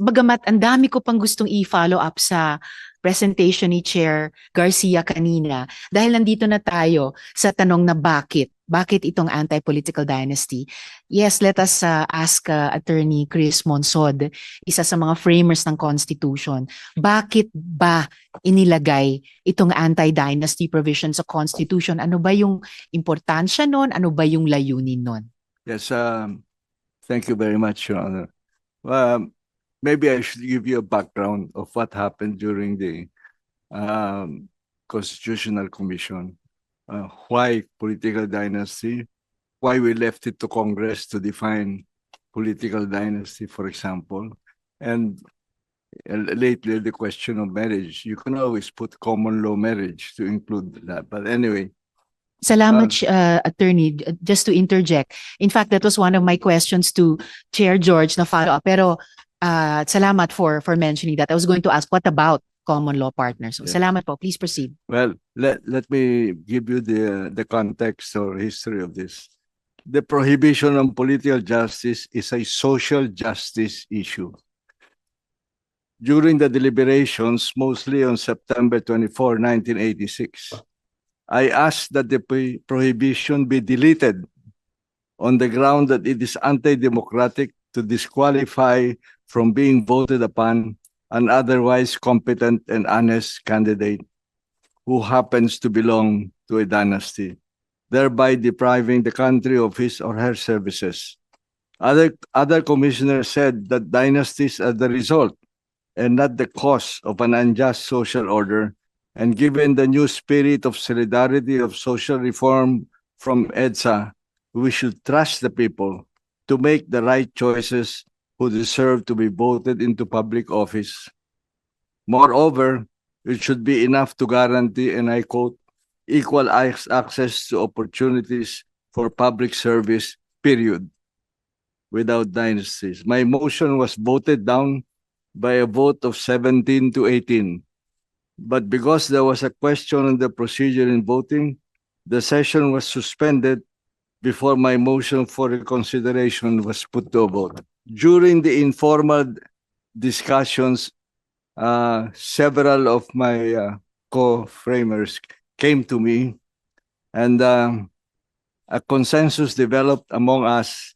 bagamat ang dami ko pang gustong i-follow up sa presentation ni Chair Garcia kanina, dahil nandito na tayo sa tanong na bakit itong anti-political dynasty. Yes, let us ask Attorney Chris Monsod, isa sa mga framers ng Constitution. Bakit ba inilagay itong anti-dynasty provision sa Constitution? Ano ba yung importansya nun? Ano ba yung layunin nun? Yes, thank you very much, Your Honor. Maybe I should give you a background of what happened during the Constitutional Commission. Why political dynasty? Why we left it to Congress to define political dynasty, for example. And lately, the question of marriage. You can always put common law marriage to include that. But anyway. Salamat, Attorney. Just to interject. In fact, that was one of my questions to Chair George na follow-up. Pero salamat for mentioning that. I was going to ask, what about common law partners? So, salamat po. Please proceed. Well, let me give you the context or history of this. The prohibition on political justice is a social justice issue. During the deliberations, mostly on September 24, 1986, I asked that the prohibition be deleted on the ground that it is anti-democratic to disqualify from being voted upon an otherwise competent and honest candidate who happens to belong to a dynasty, thereby depriving the country of his or her services. Other commissioners said that dynasties are the result and not the cause of an unjust social order, and given the new spirit of solidarity of social reform from EDSA, we should trust the people to make the right choices who deserve to be voted into public office. Moreover, it should be enough to guarantee, and I quote, equal access to opportunities for public service, period, without dynasties. My motion was voted down by a vote of 17 to 18. But because there was a question on the procedure in voting, the session was suspended before my motion for reconsideration was put to a vote. During the informal discussions, several of my co-framers came to me, and a consensus developed among us.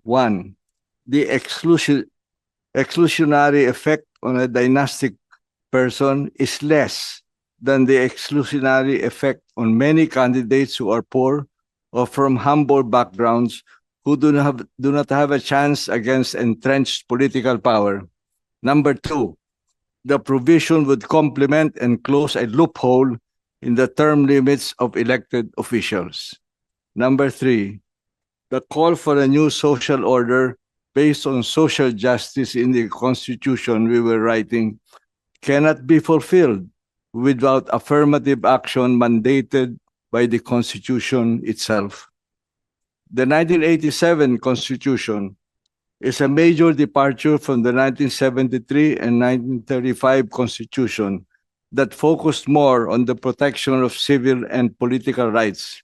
One, the exclusionary effect on a dynastic person is less than the exclusionary effect on many candidates who are poor or from humble backgrounds who do not have a chance against entrenched political power. Number two, the provision would complement and close a loophole in the term limits of elected officials. Number three, the call for a new social order based on social justice in the Constitution we were writing cannot be fulfilled without affirmative action mandated by the Constitution itself. The 1987 Constitution is a major departure from the 1973 and 1935 Constitution that focused more on the protection of civil and political rights.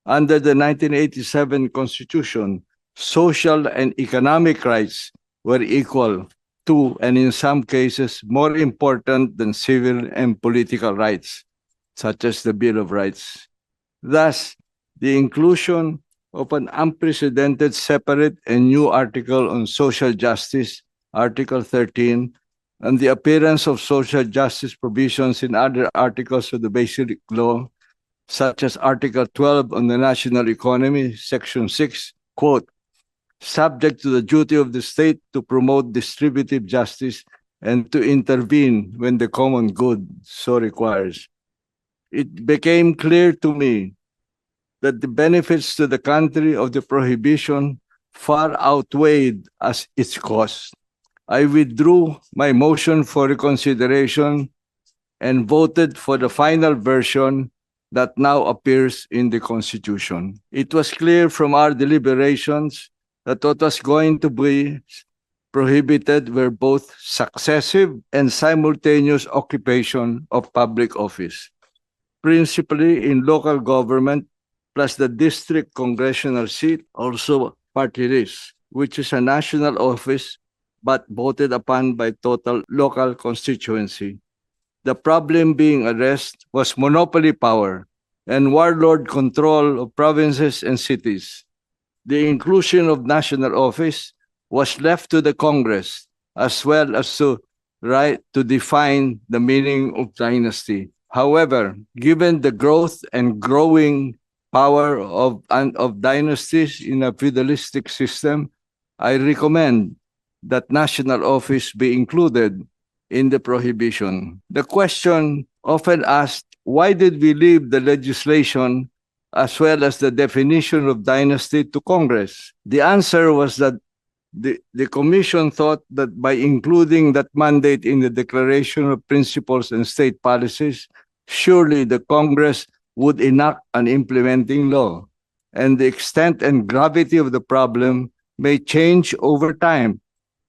Under the 1987 Constitution, social and economic rights were equal to, and in some cases, more important than civil and political rights, such as the Bill of Rights. Thus, the inclusion of an unprecedented separate and new article on social justice, Article 13, and the appearance of social justice provisions in other articles of the Basic Law, such as Article 12 on the national economy, Section 6, quote, subject to the duty of the state to promote distributive justice and to intervene when the common good so requires. It became clear to me that the benefits to the country of the prohibition far outweighed as its cost. I withdrew my motion for reconsideration and voted for the final version that now appears in the Constitution. It was clear from our deliberations that what was going to be prohibited were both successive and simultaneous occupation of public office, principally in local government, plus the district congressional seat, also party list, which is a national office but voted upon by total local constituency. The problem being addressed was monopoly power and warlord control of provinces and cities. The inclusion of national office was left to the Congress, as well as to right to define the meaning of dynasty. However, given the growth and growing power of dynasties in a feudalistic system, I recommend that national office be included in the prohibition. The question often asked, why did we leave the legislation as well as the definition of dynasty to Congress? The answer was that the Commission thought that by including that mandate in the Declaration of Principles and State Policies, surely the Congress would enact an implementing law, and the extent and gravity of the problem may change over time.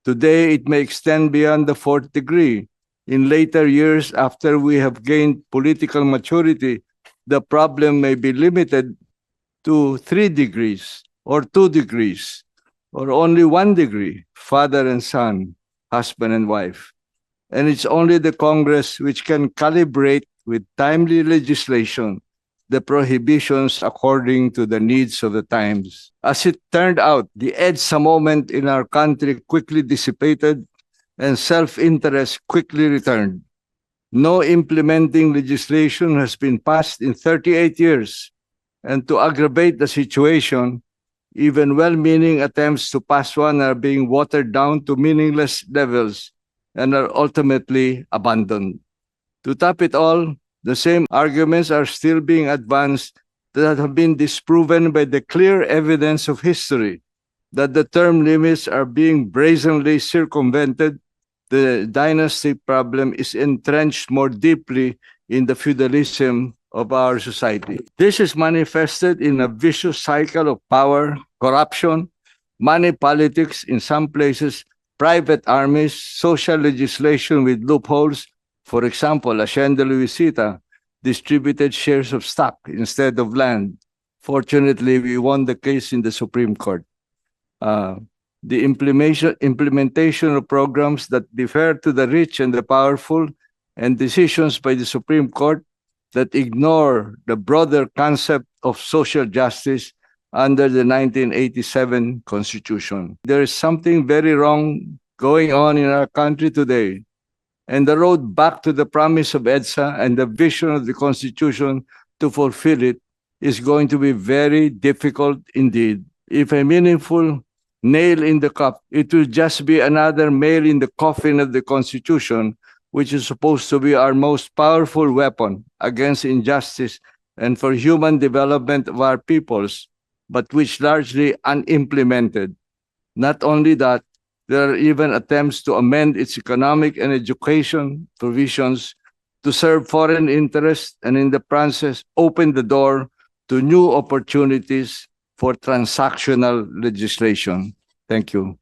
Today, it may extend beyond the fourth degree. In later years, after we have gained political maturity, the problem may be limited to 3 degrees or 2 degrees or only 1 degree, father and son, husband and wife. And it's only the Congress which can calibrate with timely legislation the prohibitions according to the needs of the times. As it turned out, the EDSA moment in our country quickly dissipated and self-interest quickly returned. No implementing legislation has been passed in 38 years. And to aggravate the situation, even well-meaning attempts to pass one are being watered down to meaningless levels and are ultimately abandoned. To top it all, the same arguments are still being advanced that have been disproven by the clear evidence of history that the term limits are being brazenly circumvented. The dynasty problem is entrenched more deeply in the feudalism of our society. This is manifested in a vicious cycle of power, corruption, money politics, in some places, private armies, social legislation with loopholes. For example, Hacienda Luisita distributed shares of stock instead of land. Fortunately, we won the case in the Supreme Court. The implementation of programs that defer to the rich and the powerful, and decisions by the Supreme Court that ignore the broader concept of social justice under the 1987 Constitution. There is something very wrong going on in our country today. And the road back to the promise of EDSA and the vision of the Constitution to fulfill it is going to be very difficult indeed. If a meaningful nail in the cup, it will just be another nail in the coffin of the Constitution, which is supposed to be our most powerful weapon against injustice and for human development of our peoples, but which largely unimplemented. Not only that, there are even attempts to amend its economic and education provisions to serve foreign interests and in the process open the door to new opportunities for transactional legislation. Thank you.